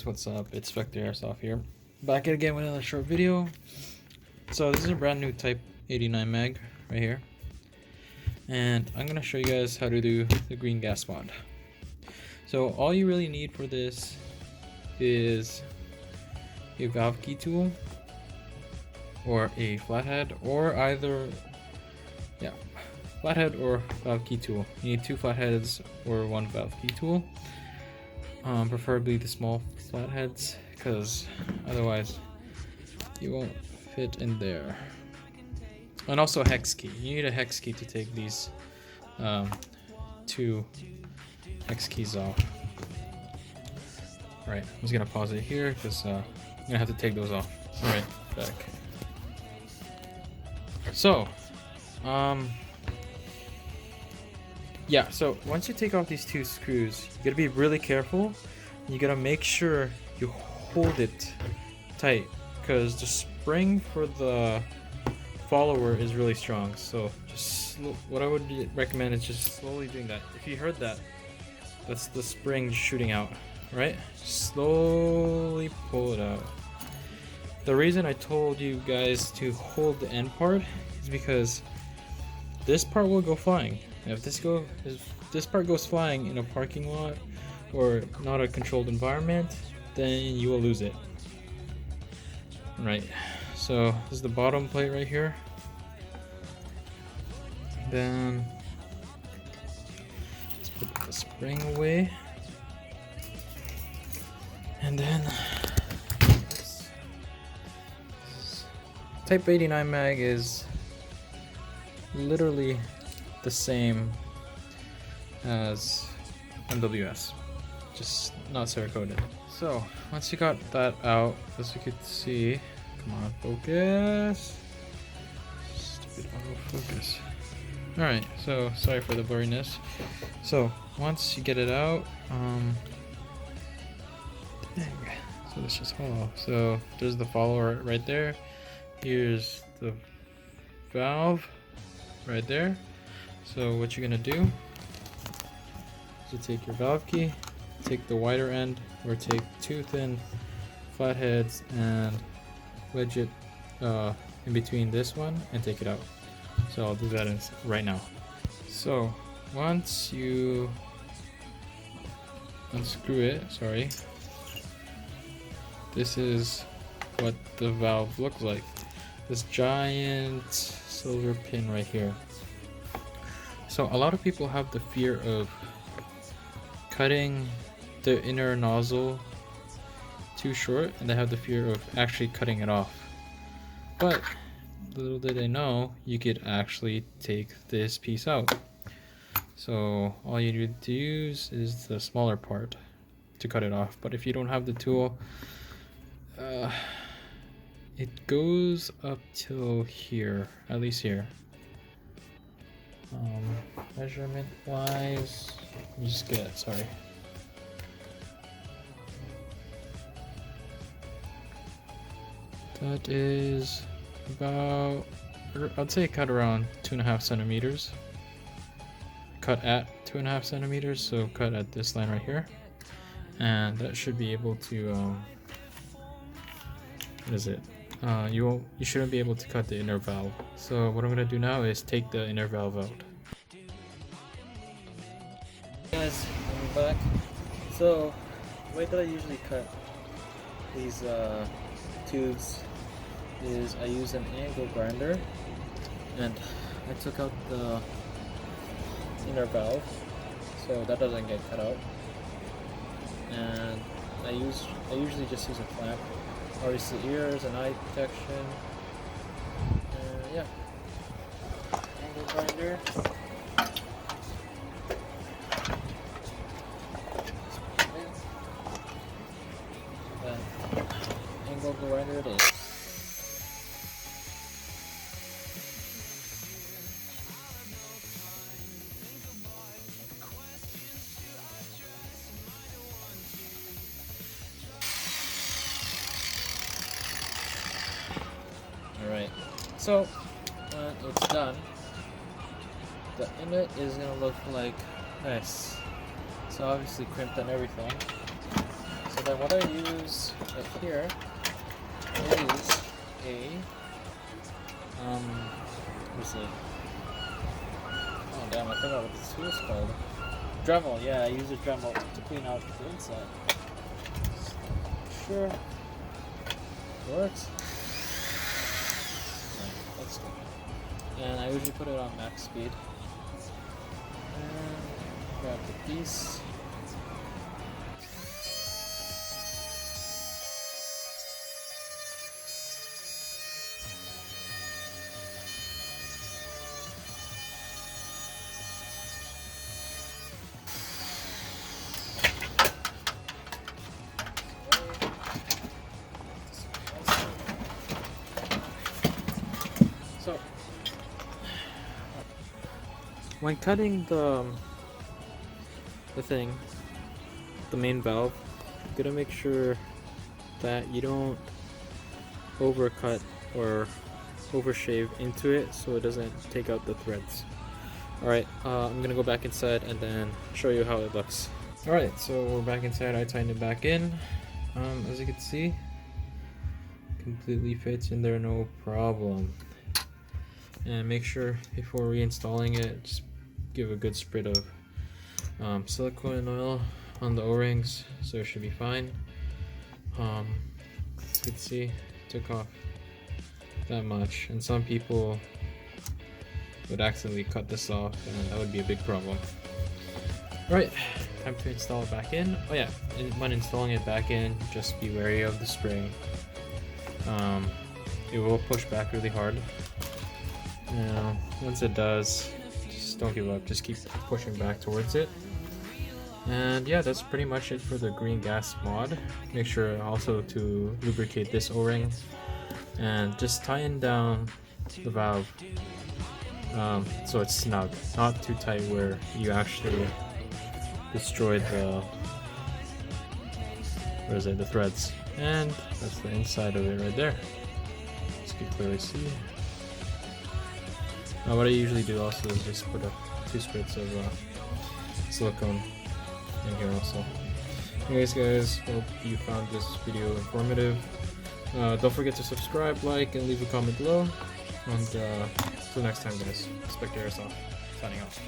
what's up? It's Vector Airsoft here. Back again with another short video. So this is a brand new Type 89 mag right here. And I'm gonna show you guys how to do the green gas mod. So all you really need for this is a valve key tool or a flathead, or either flathead or valve key tool. You need 2 flatheads or 1 valve key tool. Preferably the small flatheads, because otherwise you won't fit in there. And also a hex key. You need a hex key to take these 2 hex keys off. Alright, I'm just gonna pause it here because I'm gonna have to take those off. Alright, back. So, yeah, so once you take off these 2 screws, you gotta be really careful. You gotta make sure you hold it tight, because the spring for the follower is really strong. So just what I would recommend is just slowly doing that. If you heard that, that's the spring shooting out, right? Slowly pull it out. The reason I told you guys to hold the end part is because this part will go flying. If this part goes flying in a parking lot or not a controlled environment, then you will lose it. Right. So this is the bottom plate right here. Then let's put the spring away, and then Type 89 mag is literally the same as MWS, just not Cerakoted. So once you got that out, as you could see, come on, focus. Stupid autofocus. Alright, so sorry for the blurriness. So once you get it out, dang, so this is hollow. So there's the follower right there. Here's the valve right there. So what you're gonna do is you take your valve key, take the wider end, or take 2 thin flatheads and wedge it in between this one and take it out. So I'll do that right now. So once you unscrew it, this is what the valve looks like. This giant silver pin right here. So a lot of people have the fear of cutting the inner nozzle too short, and they have the fear of actually cutting it off. But little did they know, you could actually take this piece out. So all you need to use is the smaller part to cut it off. But if you don't have the tool, it goes up till here, at least here. Measurement wise, you just get, sorry. That is about, I'd say cut around 2.5 centimeters. Cut at 2.5 centimeters, so cut at this line right here. And that should be able to, what is it? You shouldn't be able to cut the inner valve. So what I'm gonna do now is take the inner valve out. Guys, I'm back. So the way that I usually cut these tubes is I use an angle grinder, and I took out the inner valve so that doesn't get cut out, and I usually just use a clamp. Obviously ears and eye protection. Yeah. Angle grinder. Angle grinder it is. Alright, so when it's done, the inlet is going to look like this. So obviously crimped and everything. So then what I use right here is what's it? Oh damn, I forgot what this tool is called. Dremel, yeah, I use a Dremel to clean out the inside. Sure. Works. Right, that's good. And I usually put it on max speed. And grab the piece. So, when cutting the thing, the main valve, you gotta make sure that you don't overcut or overshave into it so it doesn't take out the threads. Alright, I'm gonna go back inside and then show you how it looks. Alright, so we're back inside. I tightened it back in. As you can see, completely fits in there, no problem. And make sure before reinstalling it, just give a good sprit of silicone oil on the O-rings, so it should be fine. As you can see, took off that much, and some people would accidentally cut this off, and that would be a big problem. Alright, time to install it back in. Oh yeah, when installing it back in, just be wary of the spring. It will push back really hard. Once it does, just don't give up, just keep pushing back towards it. And yeah, that's pretty much it for the green gas mod. Make sure also to lubricate this O-ring and just tighten down the valve so it's snug, not too tight where you actually destroy the the threads. And that's the inside of it right there, as you can clearly see. What I usually do also is just put 2 spritzes of silicone in here also. Anyways guys, hope you found this video informative. Don't forget to subscribe, like, and leave a comment below. And till next time guys, Spectre Airsoft, signing off.